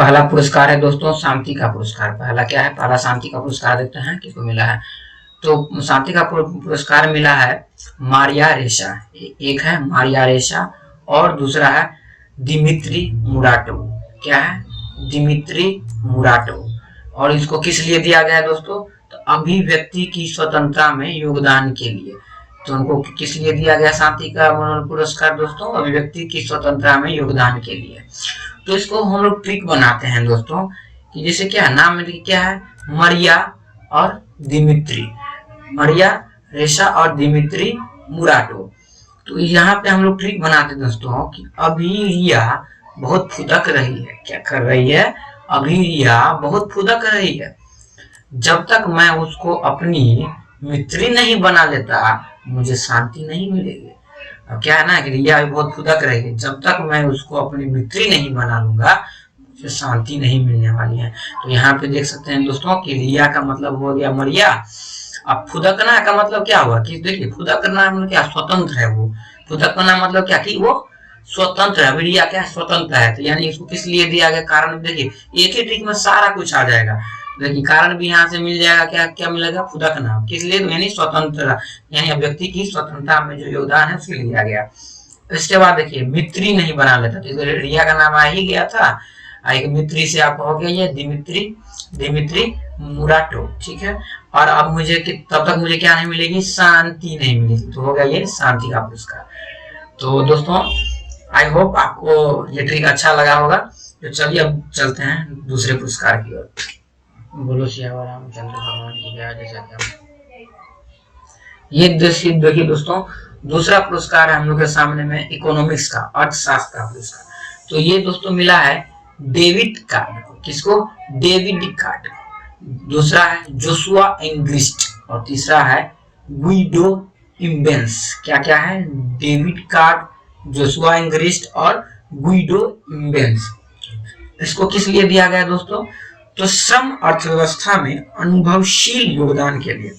पहला पुरस्कार है दोस्तों शांति का पुरस्कार। पहला क्या है, पहला शांति का पुरस्कार देखते हैं किसको मिला है। तो शांति का पुरस्कार मिला है मारिया रेशा। एक है मारिया रेशा और दूसरा है दिमित्री मुराटोव। क्या है, दिमित्री मुराटोव। और इसको किस लिए दिया गया है दोस्तों, तो अभिव्यक्ति की स्वतंत्रता में योगदान के लिए। तो उनको किस लिए दिया गया शांति का पुरस्कार दोस्तों, अभिव्यक्ति की स्वतंत्रता में योगदान के लिए। तो इसको हम लोग ट्रिक बनाते हैं दोस्तों कि जैसे क्या है, नाम में क्या है, मरिया और दिमित्री, मरिया रेशा और दिमित्री मुराटोव। तो यहाँ पे हम लोग ट्रिक बनाते हैं दोस्तों कि अभी रिया बहुत फुदक रही है। क्या कर रही है, अभी रिया बहुत फुदक रही है। जब तक मैं उसको अपनी मित्री नहीं बना लेता मुझे शांति नहीं मिलेगी। अब क्या है ना कि रिया बहुत फुदक रही है, जब तक मैं उसको अपनी मित्री नहीं बना लूंगा मुझे शांति नहीं मिलने वाली है। तो यहाँ पे देख सकते हैं दोस्तों कि रिया का मतलब हो गया मरिया। अब फुदकना का मतलब क्या हुआ कि देखिए फुदकना मतलब क्या, स्वतंत्र है वो। फुदकना मतलब क्या कि वो स्वतंत्र है, रिया क्या स्वतंत्र है। तो यानी इसको किस लिए दिया गया, कारण देखिए एक ही ट्रिक में सारा कुछ आ जाएगा। देखिए कारण भी यहाँ से मिल जाएगा, क्या क्या मिलेगा, फुदकना किस लिए, यानी स्वतंत्र, यानी व्यक्ति की स्वतंत्रता में जो योगदान है उसके लिए दिया गया। इसके बाद देखिए मित्री नहीं बना लेता, तो रिया का नाम आ ही गया था, एक मित्री से आपको हो गया ये दिमित्री मुराटोव। ठीक है, और अब मुझे तब तक मुझे क्या नहीं मिलेगी, शांति नहीं मिलेगी। तो हो गया ये शांति का पुरस्कार। तो दोस्तों आई होप आपको ये ट्रिक अच्छा लगा होगा। तो चलिए अब चलते हैं दूसरे पुरस्कार की ओर। बोलो सियावर रामचंद्र भगवान की जय। जैसा कि ये देखिए दोस्तों दूसरा पुरस्कार है हम लोग के सामने में इकोनॉमिक्स का, अर्थशास्त्र का पुरस्कार। तो ये दोस्तों मिला है डेविड कार्ड को। किसको, डेविड कार्ड। दूसरा है जोशुआ एंग्रिस्ट और तीसरा है गुइडो इम्बेंस। क्या क्या है, डेविड कार्ड, जोशुआ एंग्रिस्ट और गुइडो इम्बेंस। इसको किस लिए दिया गया दोस्तों, तो श्रम अर्थव्यवस्था में अनुभवशील योगदान के लिए।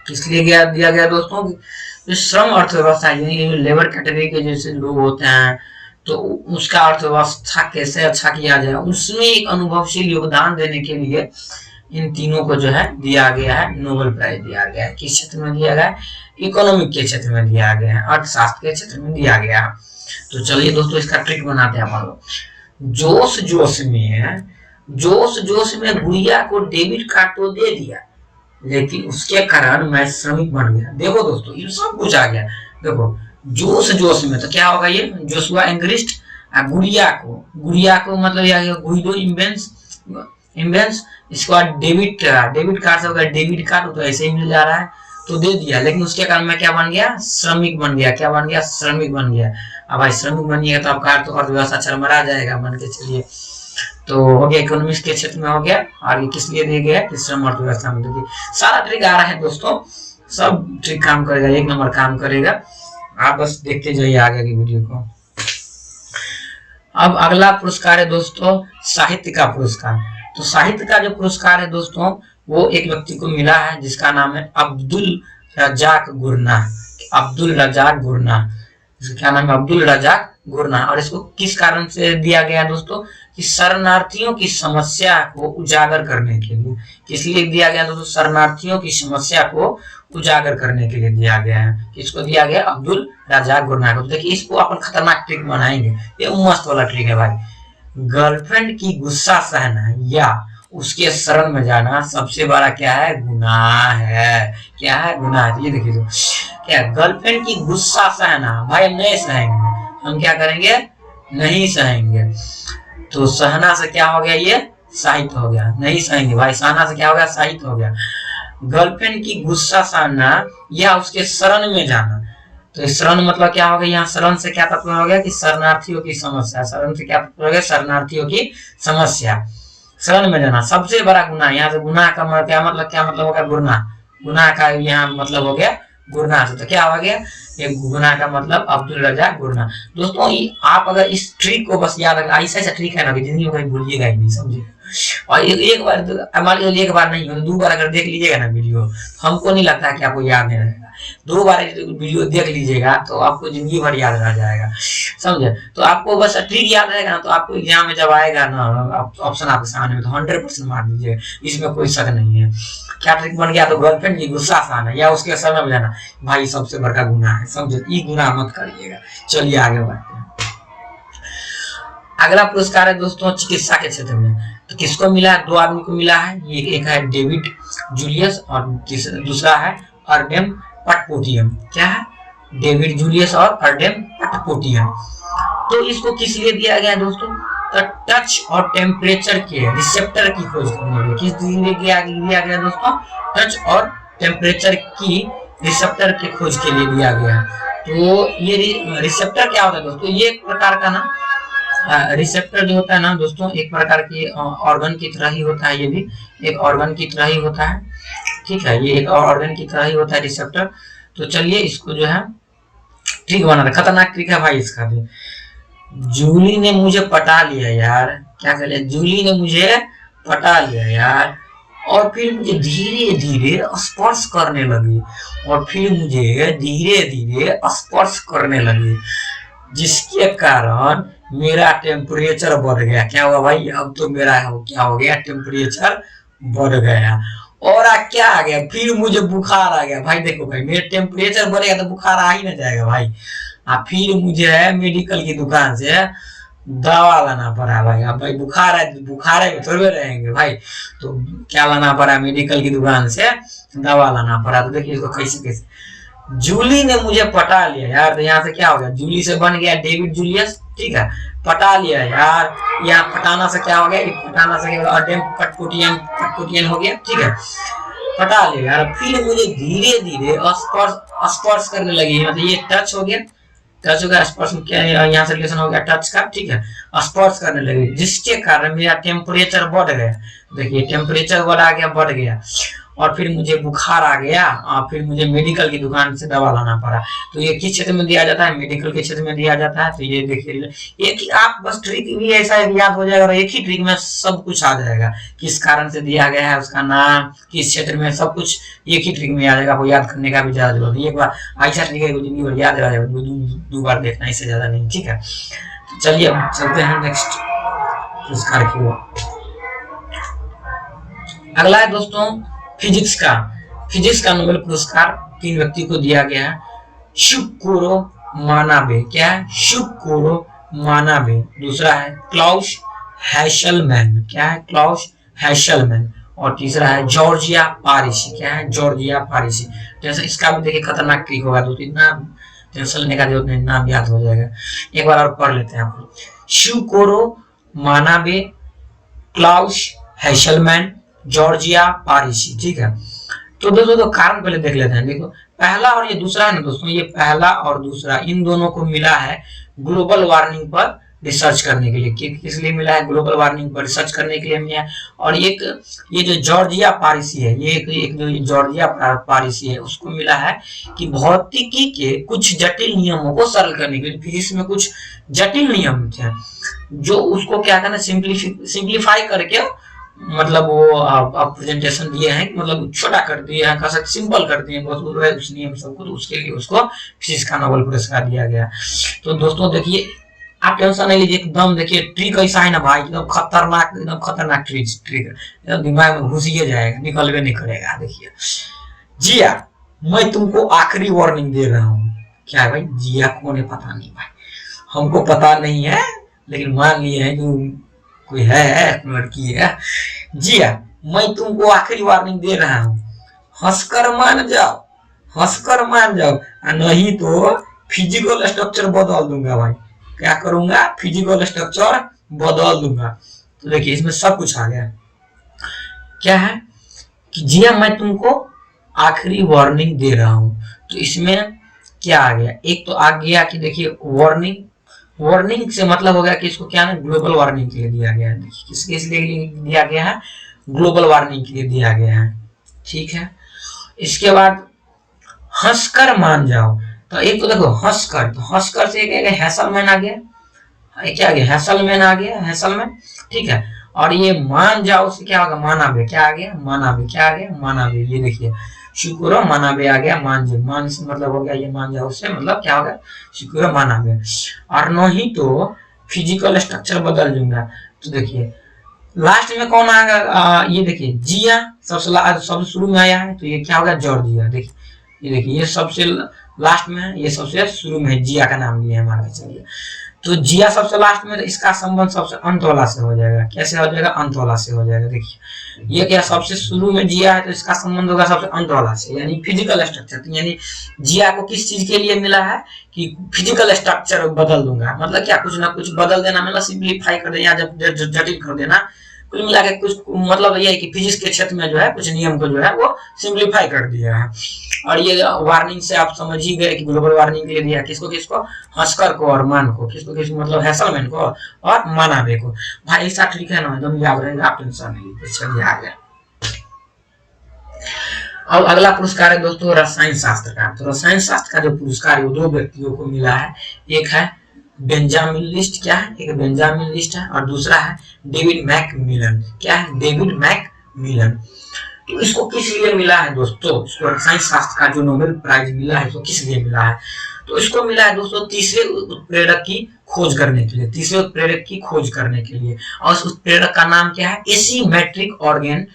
किस लिए दिया गया दोस्तों, जो श्रम अर्थव्यवस्था यानी लेबर कैटेगरी के जैसे लोग होते हैं तो उसका अर्थव्यवस्था कैसे अच्छा किया जाए, उसमें एक अनुभवशील योगदान देने के लिए इन तीनों को जो है दिया गया है, नोबेल प्राइज दिया गया है। किस क्षेत्र में दिया गया है, इकोनॉमिक के क्षेत्र में दिया गया है, अर्थशास्त्र के क्षेत्र में दिया गया है। तो चलिए दोस्तों इसका ट्रिक बनाते हैं हम लोग। जोश जोश में गुड़िया को डेबिट कार्ड तो दे दिया, लेकिन उसके कारण मैं श्रमिक बन गया। देखो दोस्तों ये सब कुछ आ गया। देखो जोश जोश में तो क्या होगा, ये जोशुआ एंग्रिस्ट गुड़िया को मतलब यह गुइडो इम्बेंस। इसके बाद डेबिट कार्ड से होगा डेबिट कार्ड, तो ऐसे ही मिल जा रहा है तो दे दिया, लेकिन उसके कारण मैं क्या बन गया, श्रमिक बन गया। क्या बन गया, श्रमिक बन गया। अब भाई श्रमिक बन गया तो आपका अर्थव्यवस्था चरमरा जाएगा, मान के चलिए। तो हो गया इकोनॉमिक्स के क्षेत्र में हो गया। और ये किस लिए दिया गया, श्रम अर्थव्यवस्था में। देखिए सारा ट्रिक आ रहा है दोस्तों, सब ट्रिक काम करेगा, एक नंबर काम करेगा। आप बस देखते जाइए आगे की वीडियो को। अब अगला पुरस्कार है दोस्तों साहित्य का पुरस्कार। तो साहित्य का जो पुरस्कार है दोस्तों वो एक व्यक्ति को मिला है जिसका नाम है अब्दुल रजाक गुरनाह। क्या नाम है, अब्दुल रजाक गुरनाह। और इसको किस कारण से दिया गया दोस्तों, कि शरणार्थियों की समस्या को उजागर करने के लिए। किस लिए दिया गया दोस्तों, शरणार्थियों की समस्या को उजागर करने के लिए दिया गया है। किसको दिया गया, अब्दुल रजाक गुरनाह को। तो देखिए इसको अपन खतरनाक ट्रिक बनाएंगे, ये मस्त वाला ट्रिक है भाई। गर्लफ्रेंड की गुस्सा सहना या उसके शरण में जाना सबसे बड़ा क्या है, गुनाह है। क्या है, गुनाह है। ये देखिए तो क्या, गर्लफ्रेंड की गुस्सा सहना, भाई हम नहीं सहेंगे, हम क्या करेंगे, नहीं सहेंगे। तो सहना से क्या हो गया, ये साहित्य हो गया। नहीं सहेंगे भाई, सहना से क्या हो गया, साहित्य हो गया। गर्लफ्रेंड की गुस्सा सहना या उसके शरण में जाना। तो शरण मतलब क्या हो गया, यहाँ शरण से क्या तत्व हो गया कि शरणार्थियों की समस्या। शरण से क्या तत्व हो गया, शरणार्थियों की समस्या। शरण में जाना सबसे बड़ा गुनाह। यहाँ से गुनाह का क्या मतलब हो गया, गुनाह का यहाँ मतलब हो गया गुरनाह से। तो क्या हो गया, ये गुनाह का मतलब अब्दुल रजाक गुरनाह। दोस्तों आप अगर इस ट्रिक को बस याद रखना, ऐसा ट्रिक है ना कि जिंदगी में कभी भूलिएगा ही नहीं, समझे। और एक बार मान लीजिए, एक बार नहीं हो तो 2 बार अगर देख लीजिएगा ना वीडियो, हमको नहीं लगता कि आपको याद नहीं रहेगा। 2 बार वीडियो देख लीजिएगा तो आपको जिंदगी भर याद रह जाएगा, समझे। तो आपको बस ट्रिक याद रहेगा ना, तो आपको एग्जाम में जब आएगा ना ऑप्शन आपके सामने में, तो 100% मार दीजिएगा, इसमें कोई शक नहीं है। क्या ट्रिक बन गया, तो गर्लफ्रेंड की गुस्सा से आना या उसके समय में जाना, भाई सबसे बड़का गुनाह है, समझे, ये गुनाह मत करिएगा। चलिए आगे बढ़ते हैं। अगला पुरस्कार है दोस्तों चिकित्सा के क्षेत्र में, तो किसको मिला है, 2 आदमी को मिला है। ये एक है डेविड जूलियस और दूसरा है अर्डेम पटपोटियम। क्या है, डेविड जूलियस और अर्डेम पटपोटियम। तो इसको किस लिए दिया गया है दोस्तों, तो टच और टेम्परेचर के रिसेप्टर की खोज करने के लिए। किस लिए दिया गया दोस्तों, टच और टेम्परेचर की रिसेप्टर के खोज के लिए दिया गया है। तो ये रिसेप्टर क्या होता है दोस्तों, ये एक प्रकार का ना रिसेप्टर जो होता है ना दोस्तों, एक प्रकार के ऑर्गन की तरह ही होता है। ये भी एक ऑर्गन की तरह ही होता है, ठीक है, ये एक ऑर्गन की तरह ही होता है रिसेप्टर। तो चलिए इसको जो है ट्रिक बना था, खतरनाक ट्रिक है भाई इसका भी। जूली ने मुझे पटा लिया यार, क्या कर लिया, जूली ने मुझे पटा लिया यार, और फिर मुझे धीरे धीरे स्पर्श करने लगी, और फिर मुझे धीरे धीरे स्पर्श करने लगी, जिसके कारण मेरा टेम्परेचर बढ़ गया। क्या हुआ भाई, अब तो मेरा क्या हो गया, टेम्परेचर बढ़ गया। और क्या आ गया, फिर मुझे बुखार आ गया। भाई देखो भाई, मेरा टेम्परेचर बढ़ेगा तो बुखार आ ही ना जाएगा भाई। फिर मुझे है मेडिकल की दुकान से दवा लाना पड़ा भाई। अब भाई बुखार है थोड़े रहेंगे भाई, तो क्या लाना पड़ा, मेडिकल की दुकान से दवा लाना पड़ा। तो देखिए इसको कैसे जूली ने मुझे पटा लिया यार, तो यहाँ से क्या हो गया, जूली से बन गया डेविड जूलियस, ठीक है, पटा लिया यार। यहाँ पटाना से क्या हो गया, पटाना से अर्डेम पटपोटियन हो गया, ठीक है, पटा लिया यार। फिर मुझे धीरे धीरे स्पर्श करने लगी, मतलब ये टच हो गया, टच हो गया, स्पर्श क्या यहाँ से रिलेशन हो गया टच का, ठीक है, स्पर्श करने लगी, जिसके कारण मेरा टेम्परेचर बढ़ गया। देखिए टेम्परेचर बढ़ गया, और फिर मुझे बुखार आ गया, और फिर मुझे मेडिकल की दुकान से दवा लाना पड़ा। तो ये किस क्षेत्र में दिया जाता है, मेडिकल के क्षेत्र में दिया जाता है। तो ये देखिए, एक ही आप बस ट्रिक भी ऐसा याद हो जाएगा, और एक ही ट्रिक में सब कुछ आ जाएगा, किस कारण से दिया गया है, उसका नाम, किस क्षेत्र में, सब कुछ एक ही ट्रिक में आ जाएगा। आपको याद करने का भी ज्यादा जरूरत नहीं, एक बार ऐसा ट्रिक है जिंदगी भर याद रह जाएगा, 2 बार देखना, इससे ज्यादा नहीं, ठीक है। चलिए चलते हैं नेक्स्ट पुरस्कार की ओर। अगला है दोस्तों फिजिक्स का नोबेल पुरस्कार 3 व्यक्ति को दिया गया है। शुकोरो मानाबे, क्या है, शुकोरो मानाबे। दूसरा है क्लाउस हैशलमैन, क्या है, क्लाउस हैशलमैन। और तीसरा है जॉर्जिया पारिसी, क्या है, जॉर्जिया पारिसी। जैसे इसका भी देखिए खतरनाक ट्रिक होगा, 2-3 नाम टेंशन लेने का जरूरत नहीं, नाम याद हो जाएगा। एक बार और पढ़ लेते हैं आप लोग, शुकोरो मानाबे, क्लाउस हैशलमैन, जॉर्जिया पारिसी, ठीक है। तो दोस्तों तो कारण पहले देख लेते हैं। देखो पहला और ये दूसरा है ना दोस्तों, ये पहला और दूसरा इन दोनों को मिला है ग्लोबल वार्मिंग पर रिसर्च करने के लिए। किस लिए मिला है, ग्लोबल वार्मिंग पर रिसर्च करने के लिए मिला है। और एक ये जो जॉर्जिया पारिसी है, ये एक जो जॉर्जिया पारिसी है, उसको मिला है कि भौतिकी के कुछ जटिल नियमों को सरल करने के लिए। फिजिक्स में कुछ जटिल नियम थे जो उसको क्या करना, सिंप्लीफाई करके, मतलब वो आप प्रेजेंटेशन दिए हैं, मतलब छोटा कर दिए हैं, सिंपल कर दिए हैं उस नियम सबको, तो उसके लिए उसको फिजिक्स का नोबेल पुरस्कार दिया गया। तो दोस्तों देखिए आप टेंशन नहीं लीजिए, एकदम देखिए ट्रिक ऐसा है ना भाई, एकदम खतरनाक ट्रिक एकदम दिमाग में घुस ही जाएगा, निकलवे नहीं करेगा। देखिए जिया, मैं तुमको आखिरी वार्निंग दे रहा हूँ। क्या है भाई, जिया कौन है पता नहीं भाई, हमको पता नहीं है, लेकिन मान लिए है कि कोई है, लड़की है। जिया, मैं तुमको आखिरी वार्निंग दे रहा हूँ, हंसकर मान जाओ, नहीं तो फिजिकल स्ट्रक्चर बदल दूंगा भाई। क्या करूंगा, फिजिकल स्ट्रक्चर बदल दूंगा। तो देखिए इसमें सब कुछ आ गया। क्या है कि जिया, मैं तुमको आखिरी वार्निंग दे रहा हूं। तो इसमें क्या आ गया, एक तो आ गया कि देखिए वार्निंग से मतलब हो गया कि इसको क्या है, ग्लोबल वार्मिंग के लिए दिया गया है। किसके लिए दिया गया है, ग्लोबल वार्मिंग के लिए दिया गया है, ठीक है। इसके बाद हंसकर मान जाओ, तो एक तो देखो हंसकर, तो हंसकर से एक हैसलमैन आ गया, क्या आ गया, हैसलमैन आ गया, हैसलमैन, ठीक है। और ये मान जाओ से क्या होगा, मानाबे, क्या आ गया, मानाबे, क्या आ गया, मानाबे। ये देखिए शिकुरो मनाबे आ गया मांजे, मान से मतलब हो गया ये मांजा, उससे मतलब क्या हो गया शिकुरो मनाबे। और नहीं तो फिजिकल स्ट्रक्चर बदल दूंगा। तो देखिए लास्ट में कौन आएगा, ये देखिए जिया सबसे शुरू में आया है, तो ये क्या होगा जॉर्जिया। देखिए ये देखिए ये सबसे लास्ट में है, ये सबसे शुरू में जिया का नाम लिया है हमारा। चलिए तो जिया सबसे लास्ट में, तो इसका संबंध सबसे अंत वाला से हो जाएगा। कैसे हो जाएगा, अंत वाला से हो जाएगा। देखिए ये क्या सबसे शुरू में जिया है, तो इसका संबंध होगा सबसे अंत वाला से, यानी फिजिकल स्ट्रक्चर। तो यानी जिया को किस चीज के लिए मिला है कि फिजिकल स्ट्रक्चर बदल दूंगा, मतलब क्या कुछ ना कुछ बदल देना, मतलब सिंप्लीफाई कर देना, जटिल कर देना। कुल मिला के कुछ मतलब ये है कि फिजिक्स के क्षेत्र में जो है कुछ नियम को जो है वो सिंप्लीफाई कर दिया है। और ये वार्निंग से आप समझ ही गए कि ग्लोबल वार्निंग के लिए दिया किसको किसको, हस्कर को और मान को, किसको किसको मतलब हैसलमैन को और मनाबे को। भाई ऐसा ठीक है ना, एकदम याद रहेगा, आप टेंशन नहीं लीजिए। चलिए आगे। अब अगला पुरस्कार है दोस्तों रसायन शास्त्र का। तो रसायन शास्त्र का जो पुरस्कार है वो 2 व्यक्तियों को मिला है। एक है बेंजामिन लिस्ट, क्या है, एक बेंजामिन लिस्ट है, और दूसरा है डेविड मैकमिलन। क्या है, डेविड मैकमिलन। तो इसको किस लिए मिला है दोस्तों, इसको रसायन शास्त्र का जो नोबेल प्राइज मिला है, इसको किस लिए मिला है, तो इसको मिला है दोस्तों तीसरे उत्प्रेरक की खोज करने के लिए, तीसरे उत्प्रेरक की खोज करने के लिए। और उस उत्प्रेरक का नाम क्या है, एसीमेट्रिक ऑर्गन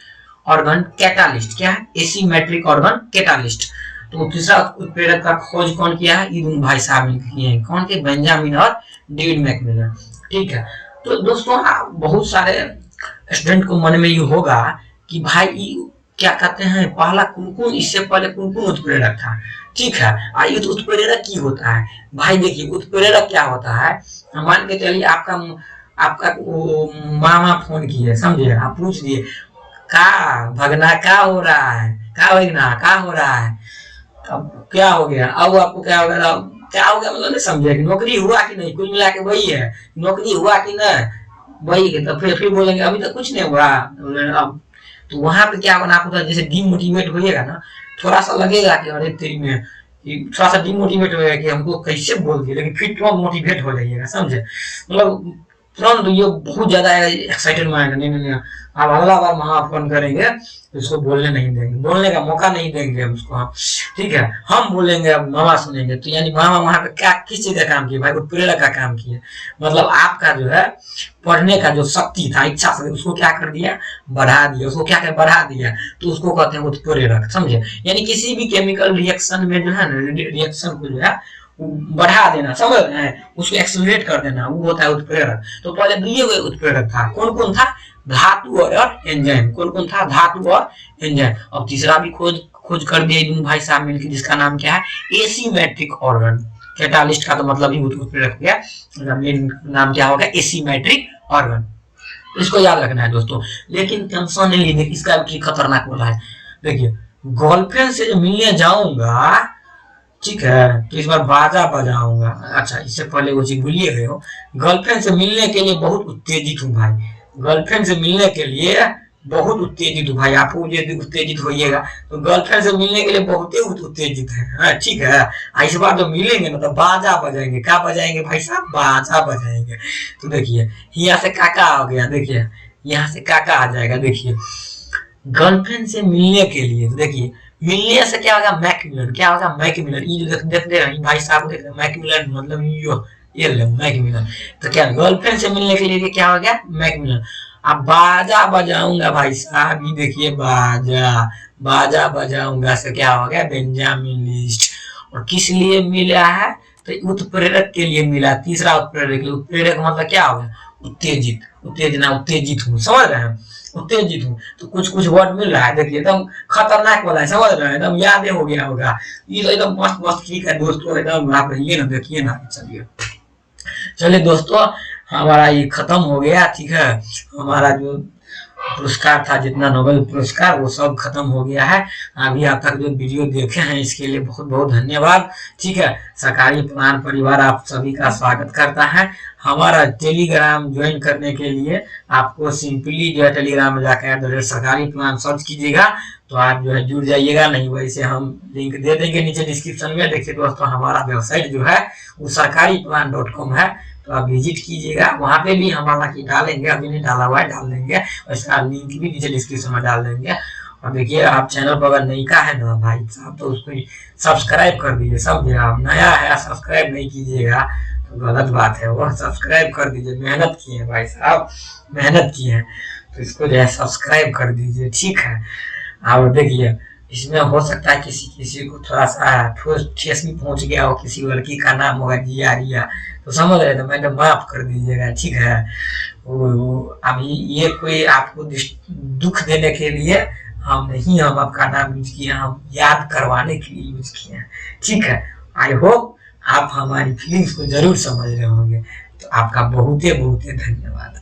कैटालिस्ट। क्या है, एसीमेट्रिक ऑर्गन कैटालिस्ट। तो तीसरा उत्प्रेरक का खोज कौन किया है, ये दोनों भाई साहब ने किए हैं। कौन के, बेंजामिन और डेविड मैकमिलन। ठीक है। तो दोस्तों बहुत सारे स्टूडेंट को मन में ये होगा कि भाई क्या कहते हैं पहला कौन, इससे पहले कौन उत्प्रेरक था। ठीक है, आइए तो उत्प्रेरक की होता है भाई। देखिए उत्प्रेरक क्या होता है, मान के चलिए आपका मामा फोन किए, समझे, आप पूछ दिए का भगना का हो रहा है, का भगना का हो रहा है, अब क्या हो गया, अब आपको क्या हो गया, क्या हो गया मतलब नहीं समझे कि नौकरी हुआ कि नहीं, कुल मिला के वही है, नौकरी हुआ कि नहीं वही है। तो फिर बोलेंगे अभी तक कुछ नहीं हुआ। अब तो वहां पे क्या बना होता है, जैसे डिमोटिवेट होइएगा ना, थोड़ा सा लगेगा कि अरे तेरी में, थोड़ा सा डिमोटिवेट होएगा कि हमको कैसे बोल दिए, लेकिन फिर तुरंत मोटिवेट हो जाइएगा, समझे, मतलब तुरंत ये बहुत ज्यादा एक्साइटेड में आएगा। नहीं नहीं अब अगला बार वहां फोन करेंगे तो उसको बोलने नहीं देंगे, बोलने का मौका नहीं देंगे उसको हम। ठीक है, हम बोलेंगे, अब मामा सुनेंगे। तो यानी मामा वहां पे क्या किस चीज का काम किया भाई, उत्प्रेरक का काम किया। मतलब आपका जो है पढ़ने का जो शक्ति था, इच्छा से, उसको क्या कर दिया, बढ़ा दिया। उसको क्या कर बढ़ा दिया, तो उसको कहते हैं उत्प्रेरक, समझे। यानी किसी भी केमिकल रिएक्शन में जो है ना, रिएक्शन को जो है बढ़ा देना, समझ रहे हैं, उसको एक्सेलरेट कर देना, वो होता है उत्प्रेरक। तो पहले दिए हुए उत्प्रेरक था, कौन कौन था, धातु और एंजाइम। कौन कौन था, धातु और एंजाइम। अब तीसरा भी खोज कर दिए भाई साहब मिलकर, जिसका नाम क्या है, एसीमेट्रिक ऑर्गन कैटालिस्ट का तो मतलब ही उत्प्रेरक गया, मेन नाम क्या होगा, एसीमेट्रिक ऑर्गन। इसको याद रखना है दोस्तों, लेकिन टेंशन नहीं लीजिए, इसका भी खतरनाक वाला है। देखिए गर्लफ्रेंड से जो मिलने जाऊंगा, ठीक है, तो इस बार बाजा बजाऊंगा। अच्छा इससे पहले वो चीज भूलिए गए हो, गर्लफ्रेंड से मिलने के लिए बहुत उत्तेजित हूँ भाई, गर्लफ्रेंड से मिलने के लिए बहुत उत्तेजित हूँ भाई। आप उत्तेजित होइएगा, तो गर्लफ्रेंड से मिलने के लिए बहुत ही उत्तेजित है। ठीक है, इस बार तो मिलेंगे ना तो बाजा बजाएंगे। क्या बजाएंगे भाई साहब, बाजा बजाएंगे। तो देखिए यहाँ से काका आ गया, देखिए यहाँ से काका आ जाएगा। देखिए गर्लफ्रेंड से मिलने के लिए, तो देखिए मिलने से क्या होगा, मैकमिलन। क्या होगा, मैकमिलन। ये जो देख दे रहे भाई साहब, देख मैकमिलन मतलब ये मैकमिलन। तो क्या गर्लफ्रेंड से मिलने के लिए क्या हो गया, मैकमिलन। अब बाजा बजाऊंगा भाई साहब, ये देखिए बाजा बजाऊंगा से क्या हो गया, बेंजामिन लिस्ट। और किस लिए मिला है, तो उत्प्रेरक के लिए मिला। तीसरा उत्प्रेरक, उत्प्रेरक मतलब क्या हो गया, उत्तेजित, उत्तेजना, उत्तेजित हूँ, समझ रहे हैं, उत्तेजित हूँ। तो कुछ वर्ड मिल रहा है, देखिए एकदम खतरनाक वाला है, समझ रहे हैं, एकदम याद हो गया होगा। ये तो एकदम मस्त मस्त ठीक है दोस्तों, एकदम आप रहिए ना, देखिए ना। चलिए दोस्तों हमारा ये खत्म हो गया। ठीक है, हमारा जो पुरस्कार था, जितना नोबेल पुरस्कार, वो सब खत्म हो गया है। अभी आप तक जो वीडियो देखे हैं इसके लिए बहुत बहुत धन्यवाद। ठीक है, सरकारी प्लान परिवार आप सभी का स्वागत करता है। हमारा टेलीग्राम ज्वाइन करने के लिए आपको सिंपली जो है टेलीग्राम में जाकर सरकारी प्लान सर्च कीजिएगा, तो आप जो है जुड़ जाइएगा। नहीं वैसे हम लिंक दे देंगे नीचे डिस्क्रिप्शन में। देखिए दोस्तों हमारा वेबसाइट जो है वो सरकारीप्लान.com है, तो आप विजिट कीजिएगा। वहाँ पे भी हमारा की डालेंगे, अभी नहीं डाला हुआ है, डाल देंगे। इसका लिंक भी नीचे डिस्क्रिप्शन में डाल देंगे। और देखिए आप चैनल पर अगर नई का है ना भाई साहब तो उसको सब्सक्राइब कर दीजिए। समझे, आप नया है सब्सक्राइब नहीं कीजिएगा तो गलत बात है। वो सब्सक्राइब कर दीजिए, मेहनत किए हैं भाई साहब, मेहनत किए हैं तो इसको जो है सब्सक्राइब कर दीजिए, ठीक है। अब देखिए इसमें हो सकता है किसी किसी को थोड़ा सा ठेस भी पहुंच गया हो, किसी लड़की का नाम होगा जिया रिया, तो समझ रहे तो मैंने माफ कर दीजिएगा, ठीक है। अभी ये कोई आपको दुख देने के लिए हम नहीं, हम आपका नाम यूज किए, हम याद करवाने के लिए यूज किए हैं, ठीक है। आई होप आप हमारी फीलिंग्स को जरूर समझ रहे होंगे। तो आपका बहुत धन्यवाद।